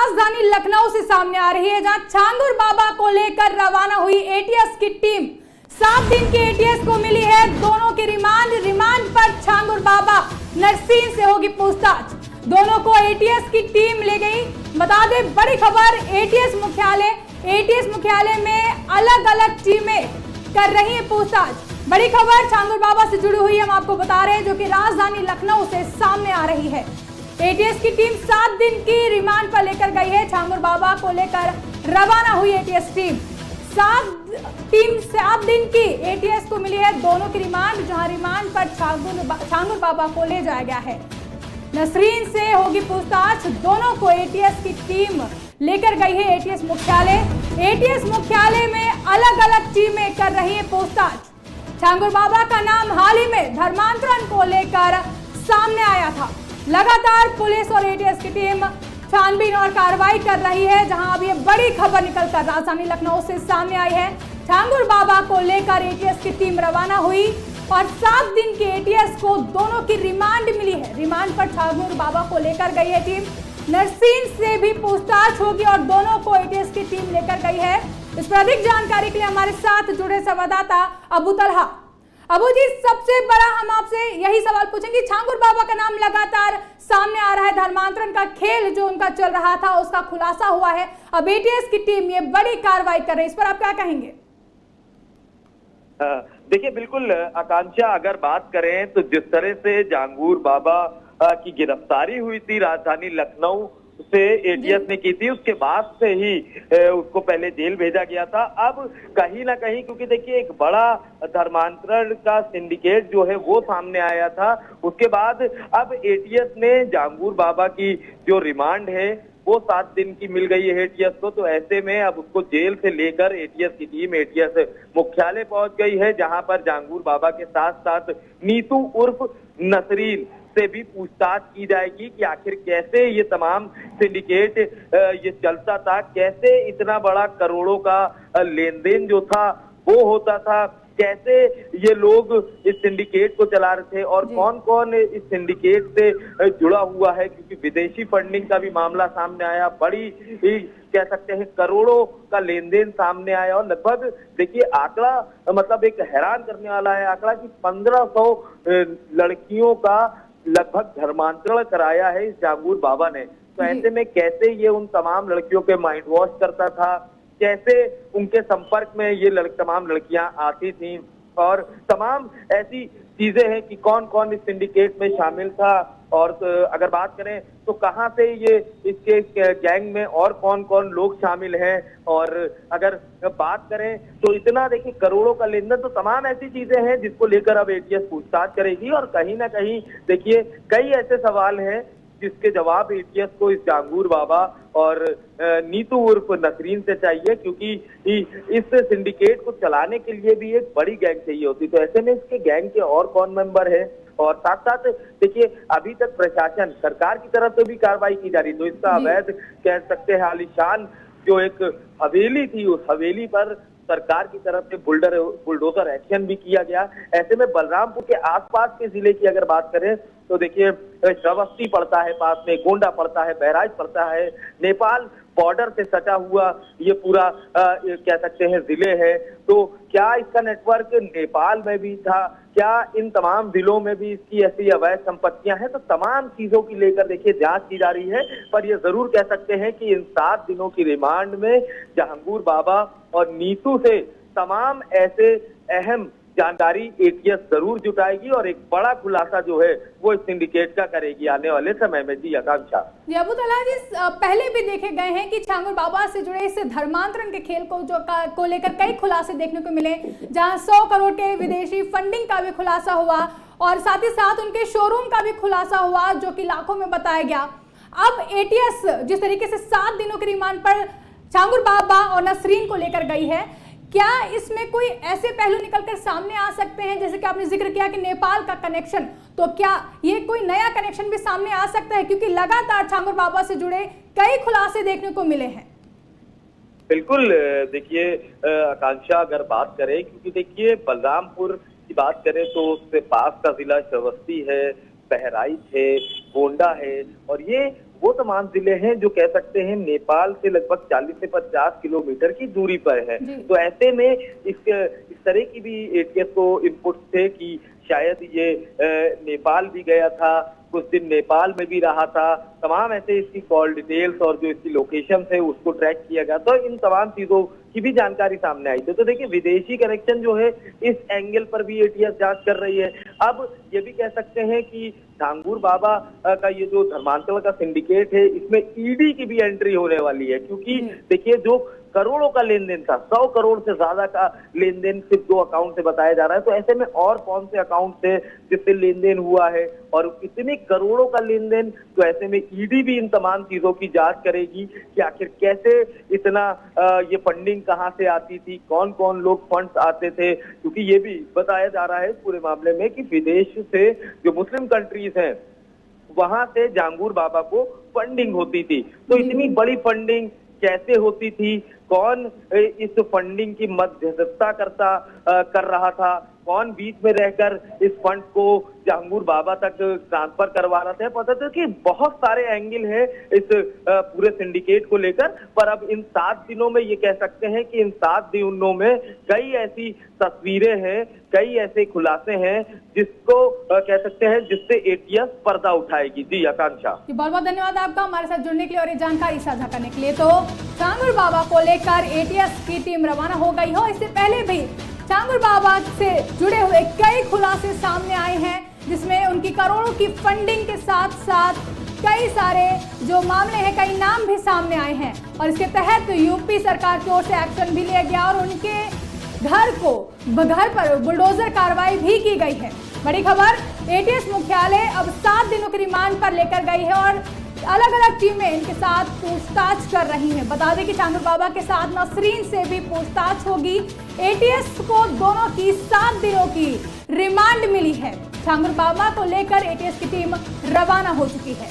राजधानी लखनऊ से सामने आ रही है, जहां छांगुर बाबा को लेकर रवाना हुई एटीएस की टीम। 7 दिन की एटीएस को मिली है दोनों की रिमांड पर छांगुर बाबा नरसिंह से होगी पूछताछ। दोनों को एटीएस की टीम ले गई। बता दें बड़ी खबर, एटीएस मुख्यालय में अलग अलग टीमें कर रही है पूछताछ। बड़ी खबर छांगुर बाबा से जुड़ी हुई हम आपको बता रहे हैं, जो कि राजधानी लखनऊ से सामने आ रही है। एटीएस की टीम 7 दिन की रिमांड पर लेकर गई है। छांगुर बाबा को लेकर रवाना हुई एटीएस टीम। 7 दिन की एटीएस को मिली है दोनों की रिमांड, जहां रिमांड पर छांगुर बाबा को ले जाया गया है। नसरीन से होगी पूछताछ। दोनों को एटीएस की टीम लेकर गई है एटीएस मुख्यालय में अलग अलग टीमें कर रही है पूछताछ। छांगुर बाबा का नाम हाल ही में धर्मांतरण को लेकर सामने आया था। लगातार पुलिस और एटीएस की टीम छानबीन और कार्रवाई कर रही है, जहां अब ये बड़ी खबर निकलकर राजधानी लखनऊ से सामने आई है। छांगुर बाबा को लेकर एटीएस की टीम रवाना हुई और 7 दिन की एटीएस को दोनों की रिमांड मिली है। रिमांड पर छांगुर बाबा को लेकर गई है टीम। नरसिंह से भी पूछताछ होगी और दोनों को एटीएस की टीम लेकर गई है। इस पर अधिक जानकारी के लिए हमारे साथ जुड़े संवाददाता अबू तलहा। अबू जी, सबसे बड़ा हम आपसे यही सवाल पूछेंगे, छांगुर बाबा का नाम लगातार सामने आ रहा है, धर्मांतरण का खेल जो उनका चल रहा था उसका खुलासा हुआ है। अब एटीएस की टीम ये बड़ी कार्रवाई कर रही है, इस पर आप क्या कहेंगे? देखिए, बिल्कुल आकांक्षा, अगर बात करें तो जिस तरह से छांगुर बाबा की गिरफ्तारी हुई थी राजधानी लखनऊ से एटीएस ने की थी, उसके बाद से ही उसको पहले जेल भेजा गया था। अब कहीं ना कहीं, क्योंकि देखिए एक बड़ा धर्मांतरण का सिंडिकेट जो है वो सामने आया था, उसके बाद अब एटीएस ने छांगुर बाबा की जो रिमांड है वो 7 दिन की मिल गई है एटीएस को। तो ऐसे में अब उसको जेल से लेकर एटीएस की टीम एटीएस मुख्यालय पहुंच गई है, जहां पर छांगुर बाबा के साथ साथ नीतू उर्फ नसरीन से भी पूछताछ की जाएगी कि आखिर कैसे ये तमाम सिंडिकेट ये चलता था, कैसे इतना बड़ा करोड़ों का लेन देन जो था वो होता था, कैसे ये लोग इस सिंडिकेट को चला रहे थे और कौन कौन इस सिंडिकेट से जुड़ा हुआ है, क्योंकि विदेशी फंडिंग का भी मामला सामने आया। बड़ी कह सकते हैं करोड़ों का लेन देन सामने आया और लगभग देखिए आंकड़ा मतलब एक हैरान करने वाला है आंकड़ा कि 1500 लड़कियों का लगभग धर्मांतरण कराया है इस छांगुर बाबा ने। तो ऐसे में कैसे ये उन तमाम लड़कियों के माइंड वॉश करता था, कैसे उनके संपर्क में ये तमाम लड़कियां आती थीं, और तमाम ऐसी चीजें हैं कि कौन कौन इस सिंडिकेट में शामिल था। और अगर बात करें तो कहां से ये इसके गैंग में और कौन कौन लोग शामिल हैं, और अगर बात करें तो इतना देखिए करोड़ों का लेन देन, तो तमाम ऐसी चीजें हैं जिसको लेकर अब एटीएस पूछताछ करेगी। और कहीं ना कहीं देखिए कई ऐसे सवाल हैं जिसके जवाब एटीएस को इस छांगुर बाबा और नीतू उर्फ नसरीन से चाहिए, क्योंकि इस सिंडिकेट को चलाने के लिए भी एक बड़ी गैंग चाहिए होती। तो ऐसे में इसके गैंग के और कौन मेंबर है, और साथ साथ देखिए अभी तक प्रशासन सरकार की तरफ से भी कार्रवाई की जा रही, तो इसका अवैध कह सकते हैं आलीशान जो एक हवेली थी, उस हवेली पर सरकार की तरफ से बुलडोजर एक्शन भी किया गया। ऐसे में बलरामपुर के आसपास के जिले की अगर बात करें तो देखिए श्रावस्ती पड़ता है, पास में गोंडा पड़ता है, बहराइच पड़ता है, नेपाल बॉर्डर से सटा हुआ ये पूरा कह सकते हैं जिले है। तो क्या इसका नेटवर्क नेपाल में भी था, क्या इन तमाम जिलों में भी इसकी ऐसी अवैध संपत्तियां हैं, तो तमाम चीजों की लेकर देखिए जांच की जा रही है। पर ये जरूर कह सकते हैं कि इन 7 दिनों की रिमांड में छांगुर बाबा और नीतू से तमाम ऐसे अहम जानकारी एटीएस जरूर जुटाएगी और एक बड़ा खुलासा जो है वो इस सिंडिकेट का करेगी आने वाले समय में। जी आकांक्षा। जी अबू तलहा जी, पहले भी देखे गए हैं कि छांगुर बाबा से जुड़े इस धर्मांतरण के खेल को लेकर कई खुलासे देखने को मिले, जहां 100 करोड़ के विदेशी फंडिंग का भी खुलासा हुआ और साथ ही साथ उनके शोरूम का भी खुलासा हुआ, जो कि लाखों में बताया गया। अब एटीएस जिस तरीके से 7 दिनों की रिमांड पर छांगुर बाबा और नसरीन को लेकर गई है, क्या इसमें कोई ऐसे पहलू निकलकर सामने आ सकते हैं, जैसे कि आपने जिक्र किया कि नेपाल का कनेक्शन, तो क्या ये कोई नया कनेक्शन भी सामने आ सकता है, क्योंकि लगातार छांगुर बाबा से जुड़े कई खुलासे देखने को मिले हैं? बिल्कुल, देखिए आकांक्षा, अगर बात करें, क्योंकि देखिए बलरामपुर की बात करें तो उससे पास का जिला श्रावस्ती है, बहराइच है, गोंडा है, और ये वो तमाम जिले हैं जो कह सकते हैं नेपाल से लगभग 40 से 50 किलोमीटर की दूरी पर है। तो ऐसे में इस तरह की भी एटीएस को इनपुट थे कि शायद ये नेपाल भी गया था, कुछ दिन नेपाल में भी रहा था। तमाम ऐसे इसकी कॉल डिटेल्स और जो इसकी लोकेशन है उसको ट्रैक किया गया, तो इन तमाम चीजों की भी जानकारी सामने आई थी। तो देखिए, विदेशी कनेक्शन जो है इस एंगल पर भी एटीएस जांच कर रही है। अब ये भी कह सकते हैं कि झांगुर बाबा का ये जो धर्मांतरण का सिंडिकेट है, इसमें ईडी की भी एंट्री होने वाली है, क्योंकि देखिए जो करोड़ों का लेन देन था, 100 करोड़ से ज्यादा का लेन देन सिर्फ 2 अकाउंट से बताया जा रहा है। तो ऐसे में और कौन से अकाउंट से जिससे लेन देन हुआ है, और इतने करोड़ों का लेन देन, तो ऐसे में ईडी भी इन तमाम चीजों की जांच करेगी कि आखिर कैसे इतना ये फंडिंग कहां से आती थी, कौन कौन लोग फंड्स आते थे। क्योंकि ये भी बताया जा रहा है इस पूरे मामले में कि विदेश से जो मुस्लिम कंट्रीज हैं वहां से झांगुर बाबा को फंडिंग होती थी। तो इतनी बड़ी फंडिंग कैसे होती थी, कौन इस फंडिंग की मध्यस्थता कर रहा था, कौन बीच में रहकर इस फंड को झांगुर बाबा तक ट्रांसफर करवा रहा था। पता था कि बहुत सारे एंगल है इस पूरे सिंडिकेट को लेकर। पर अब इन 7 दिनों में ये कह सकते हैं कि इन 7 दिनों में कई ऐसी तस्वीरें हैं, कई ऐसे खुलासे हैं जिसको कह सकते हैं जिससे एटीएस पर्दा उठाएगी। जी आकांक्षा, बहुत बहुत धन्यवाद आपका हमारे साथ जुड़ने के लिए और ये जानकारी साझा करने के लिए। तो झांगुर बाबा को लेकर एटीएस की टीम रवाना हो गई हो। इससे पहले भी झांगुर बाबा से जुड़े हुए कई खुलासे सामने आए हैं, जिसमें उनकी करोड़ों की फंडिंग के साथ साथ कई सारे जो मामले हैं, कई नाम भी सामने आए हैं। और इसके तहत यूपी सरकार की ओर से एक्शन भी लिया गया और उनके घर पर बुलडोजर कार्रवाई भी की गई है। बड़ी खबर, एटीएस मुख्यालय अब 7 दिनों की रिमांड पर लेकर गई है और अलग अलग टीमें इनके साथ पूछताछ कर रही हैं। बता दें कि झांगुर बाबा के साथ नसरीन से भी पूछताछ होगी। एटीएस को दोनों की 7 दिनों की रिमांड मिली है। झांगुर बाबा को लेकर एटीएस की टीम रवाना हो चुकी है।